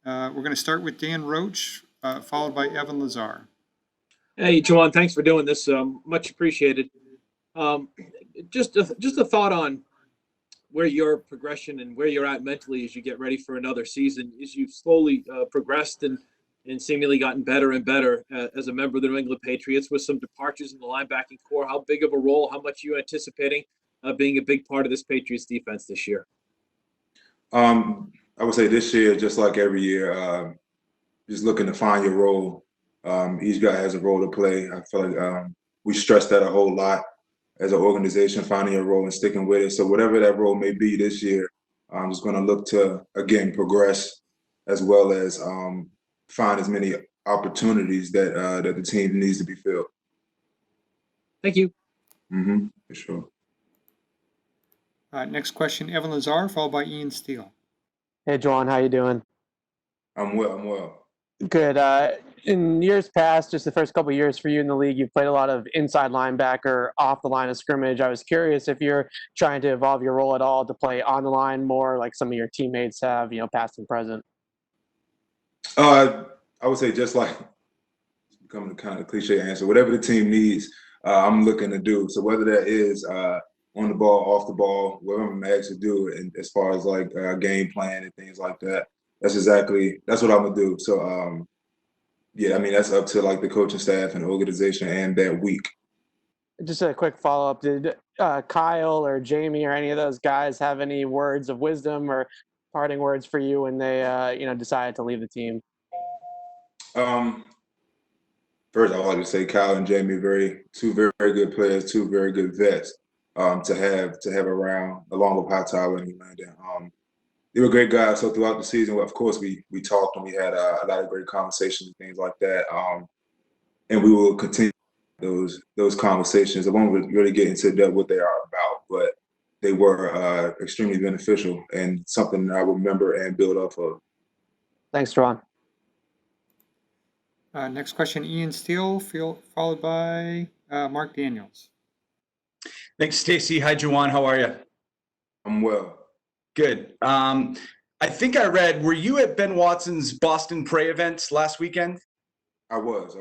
We're going to start with Dan Roach, followed by Evan Lazar. Hey, Ja'Whaun, thanks for doing this. Much appreciated. Just a thought on where your progression and where you're at mentally as you get ready for another season, as you've slowly progressed and seemingly gotten better and better as a member of the New England Patriots with some departures in the linebacking core. How big of a role, how much are you anticipating being a big part of this Patriots defense this year? I would say this year, just like every year, just looking to find your role. Each guy has a role to play. I feel like we stress that a whole lot as an organization, finding your role and sticking with it. So whatever that role may be this year, I'm just going to look to, again, progress as well as find as many opportunities that that the team needs to be filled. Thank you. For sure. Next question, Evan Lazar, followed by Ian Steele. Hey, Ja'Whaun, how you doing? I'm well. Good. In years past, just the first couple of years for you in the league, you've played a lot of inside linebacker off the line of scrimmage. I was curious if you're trying to evolve your role at all to play on the line more like some of your teammates have, past and present. I would say just like it's becoming kind of a cliche answer. Whatever the team needs, I'm looking to do. So whether that is on the ball, off the ball, whatever I'm asked to do, and as far as like game plan and things like that, that's what I'm gonna do. So yeah, I mean that's up to like the coaching staff and the organization and that week. Just a quick follow-up. Did Kyle or Jamie or any of those guys have any words of wisdom or parting words for you when they decided to leave the team? First, I would like to say Kyle and Jamie, two very good players, two very good vets to have around, along with Hightower and Landon. They were great guys. So throughout the season, of course, we talked and we had a lot of great conversations and things like that. And we will continue those conversations. I won't really get into what they are about, but they were extremely beneficial and something that I will remember and build off of. Thanks, Ja'Whaun. Next question, Ian Steele, followed by Mark Daniels. Thanks, Stacy. Hi, Ja'Whaun. How are you? I'm well. Good. I think I read, were you at Ben Watson's Boston Prey event last weekend? I was.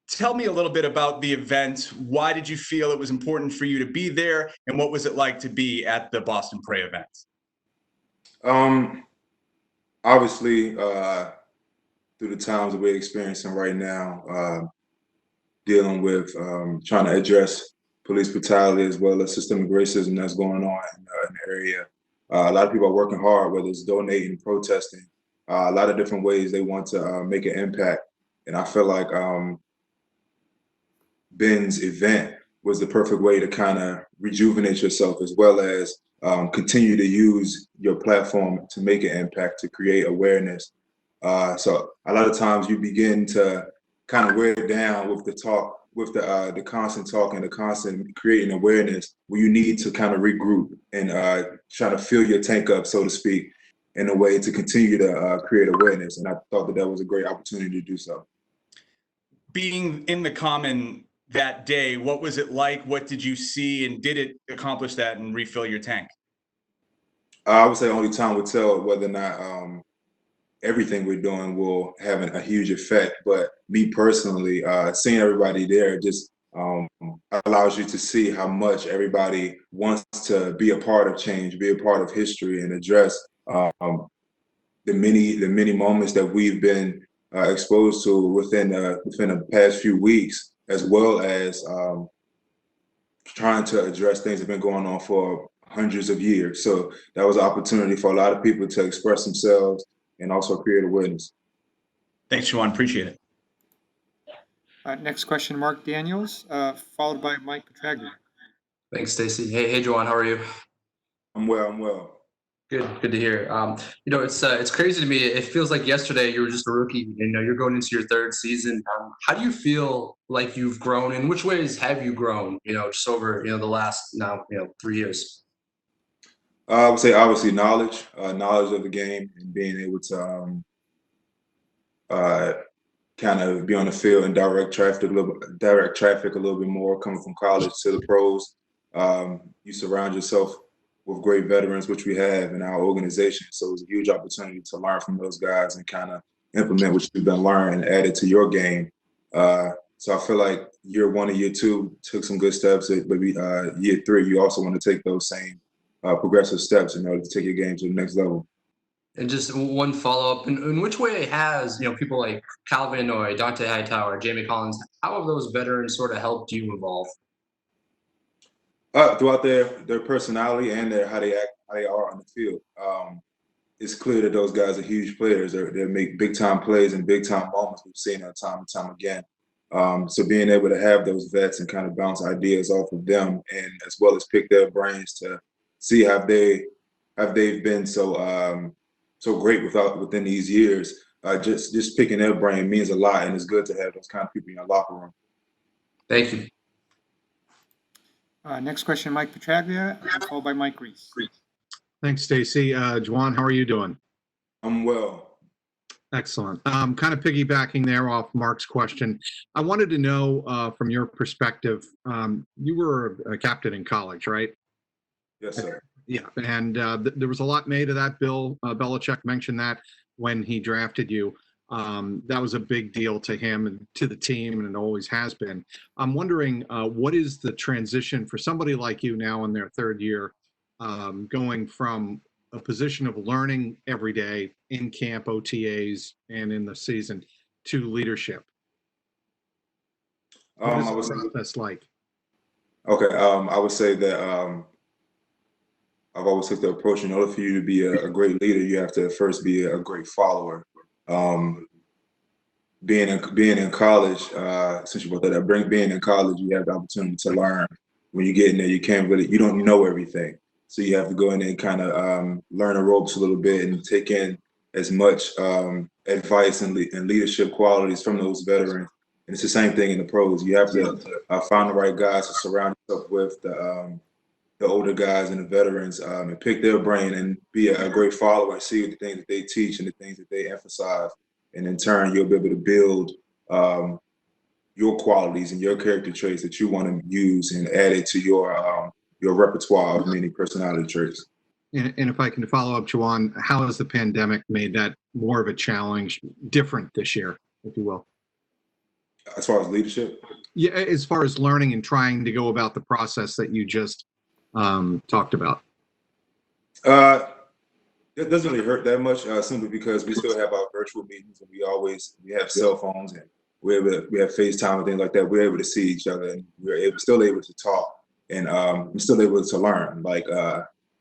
Tell me a little bit about the event. Why did you feel it was important for you to be there? And what was it like to be at the Boston Prey event? Obviously, through the times that we're experiencing right now, dealing with trying to address police brutality as well as systemic racism that's going on in the area. A lot of people are working hard, whether it's donating, protesting, a lot of different ways they want to make an impact. And I feel like Ben's event was the perfect way to kind of rejuvenate yourself as well as continue to use your platform to make an impact, to create awareness. So a lot of times you begin to kind of wear it down with the talk, with the constant talk and the constant creating awareness, where you need to kind of regroup and try to fill your tank up, so to speak, in a way to continue to create awareness. And I thought that was a great opportunity to do so. Being in the Common that day, what was it like? What did you see? And did it accomplish that and refill your tank? I would say only time will tell whether or not everything we're doing will have a huge effect. But me personally, seeing everybody there just allows you to see how much everybody wants to be a part of change, be a part of history, and address the many moments that we've been exposed to within the past few weeks, as well as trying to address things that have been going on for hundreds of years. So that was an opportunity for a lot of people to express themselves and also create awareness. Thanks, Ja'Whaun. Appreciate it. Next question, Mark Daniels, followed by Mike Petraglia. Thanks, Stacy. Hey, Ja'Whaun, how are you? I'm well. Good to hear. It's crazy to me. It feels like yesterday you were just a rookie. You're going into your third season. How do you feel like you've grown? In which ways have you grown? Just over the last 3 years. I would say obviously knowledge of the game and being able to kind of be on the field and direct traffic a little bit more, coming from college to the pros. You surround yourself with great veterans, which we have in our organization. So it was a huge opportunity to learn from those guys and kind of implement what you've been learning and add it to your game. So I feel like year 1 and year 2 took some good steps, but year 3, you also want to take those same progressive steps in order to take your game to the next level. And just one follow-up, in which way has, people like Kyle Van Noy, Dont'a Hightower, Jamie Collins, how have those veterans sort of helped you evolve? Throughout their personality and how they act, how they are on the field. It's clear that those guys are huge players. They make big time plays and big time moments. We've seen that time and time again. So being able to have those vets and kind of bounce ideas off of them, and as well as pick their brains to see have they've been so great within these years. Just picking their brain means a lot, and it's good to have those kind of people in your locker room. Thank you. Next question, Mike Petraglia, followed by Mike Reese. Thanks, Stacy. Ja'Whaun, how are you doing? I'm well. Excellent. Kind of piggybacking there off Mark's question, I wanted to know from your perspective, you were a captain in college, right? Yes, sir. Yeah, and there was a lot made of that. Bill Belichick mentioned that when he drafted you. That was a big deal to him and to the team, and it always has been. I'm wondering, what is the transition for somebody like you now in their third year, going from a position of learning every day in camp, OTAs, and in the season to leadership? What is the process like? Okay, I would say that I've always took the approach, in order for you to be a great leader, you have to first be a great follower. Being in college, since you brought that up, being in college, you have the opportunity to learn. When you get in there, you don't know everything. So you have to go in and kind of learn the ropes a little bit and take in as much advice and leadership qualities from those veterans. And it's the same thing in the pros. You have to find the right guys to surround yourself with, the older guys and the veterans, and pick their brain and be a great follower and see the things that they teach and the things that they emphasize. And in turn, you'll be able to build your qualities and your character traits that you want to use and add it to your repertoire of many personality traits. And if I can follow up, Ja'Whaun, how has the pandemic made that more of a challenge, different this year, if you will? As far as leadership? Yeah, as far as learning and trying to go about the process that you just talked about. It doesn't really hurt that much, simply because we still have our virtual meetings, and we have cell phones, and we have FaceTime and things like that. We're able to see each other, and still able to talk, and we're still able to learn. Like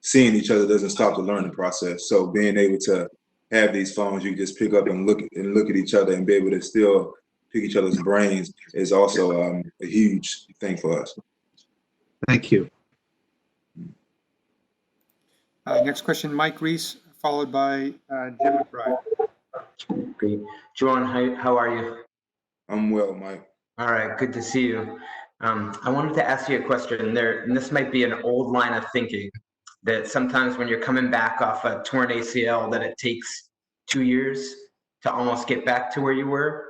seeing each other doesn't stop the learning process. So being able to have these phones, you just pick up and look at each other and be able to still pick each other's brains is also a huge thing for us. Thank you. Next question, Mike Reese, followed by Jim McBride. Great. Ja'Whaun, how are you? I'm well, Mike. All right, good to see you. I wanted to ask you a question there, and this might be an old line of thinking, that sometimes when you're coming back off a torn ACL, that it takes 2 years to almost get back to where you were.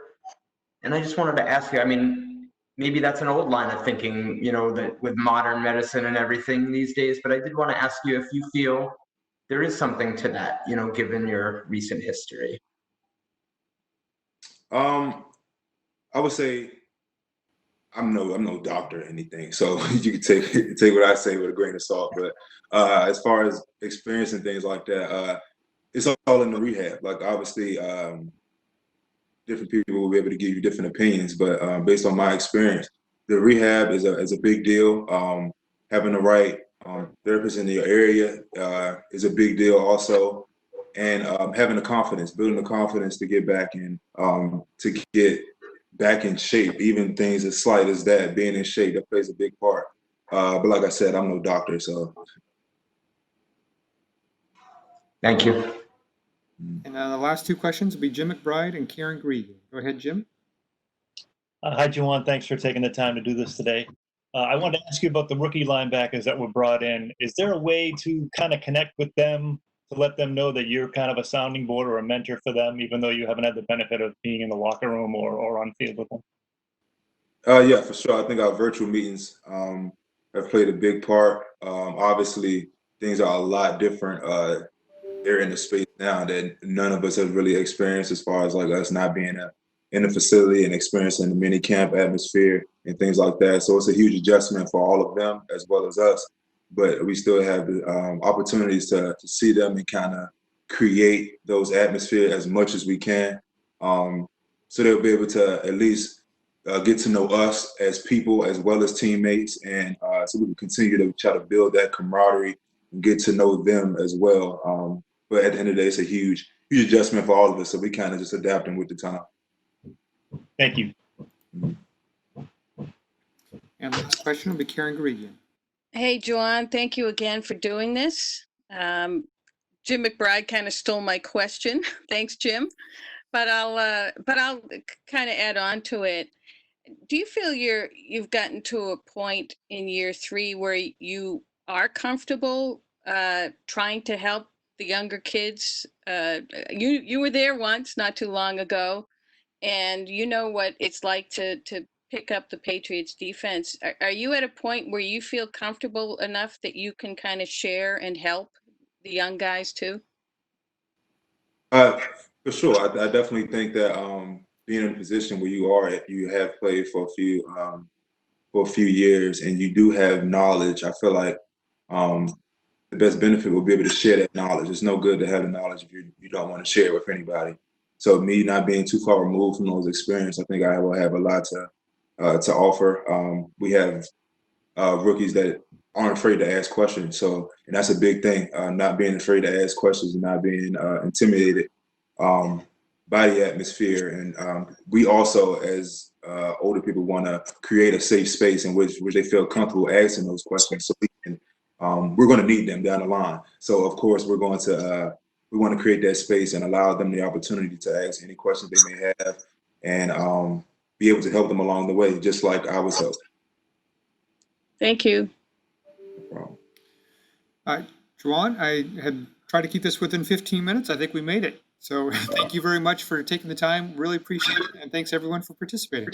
And I just wanted to ask you, I mean, maybe that's an old line of thinking, that with modern medicine and everything these days, but I did want to ask you if you feel there is something to that, given your recent history. I would say I'm no doctor or anything, so you can take what I say with a grain of salt. But as far as experience and things like that, it's all in the rehab. Like obviously, different people will be able to give you different opinions, but based on my experience, the rehab is a big deal. Having the right therapist in your area is a big deal also, and having the confidence, building the confidence to get back in, to get back in shape. Even things as slight as that, being in shape, that plays a big part. But like I said, I'm no doctor, so. Thank you. And the last two questions will be Jim McBride and Kieran Greig. Go ahead, Jim. Hi, Ja'Whaun. Thanks for taking the time to do this today. I wanted to ask you about the rookie linebackers that were brought in. Is there a way to kind of connect with them to let them know that you're kind of a sounding board or a mentor for them, even though you haven't had the benefit of being in the locker room or on field with them? Yeah, for sure. I think our virtual meetings have played a big part. Obviously, things are a lot different. They're in the space now that none of us have really experienced, as far as like us not being in the facility and experiencing the mini camp atmosphere and things like that. So it's a huge adjustment for all of them as well as us. But we still have the opportunities to see them and kind of create those atmosphere as much as we can. So they'll be able to at least get to know us as people as well as teammates, and so we can continue to try to build that camaraderie and get to know them as well. But at the end of the day, it's a huge adjustment for all of us. So we kind of just adapting with the time. Thank you. And the next question will be Karen Guregian. Hey, Ja'Whaun, thank you again for doing this. Jim McBride kind of stole my question. Thanks, Jim. But I'll kind of add on to it. Do you feel you've gotten to a point in year 3 where you are comfortable trying to help the younger kids? You were there once, not too long ago, and you know what it's like to pick up the Patriots defense. Are you at a point where you feel comfortable enough that you can kind of share and help the young guys too? For sure, I definitely think that being in a position where you have played for a few years, and you do have knowledge. I feel like the best benefit will be able to share that knowledge. It's no good to have the knowledge if you don't want to share it with anybody. So me not being too far removed from those experiences, I think I will have a lot to offer. We have rookies that aren't afraid to ask questions. And that's a big thing, not being afraid to ask questions and not being intimidated by the atmosphere. And we also, as older people, want to create a safe space in which they feel comfortable asking those questions. So we're going to need them down the line. So of course, we want to create that space and allow them the opportunity to ask any questions they may have, and be able to help them along the way, just like I was helped. Thank you. Ja'Whaun, I had tried to keep this within 15 minutes. I think we made it. So thank you very much for taking the time. Really appreciate it. And thanks everyone for participating.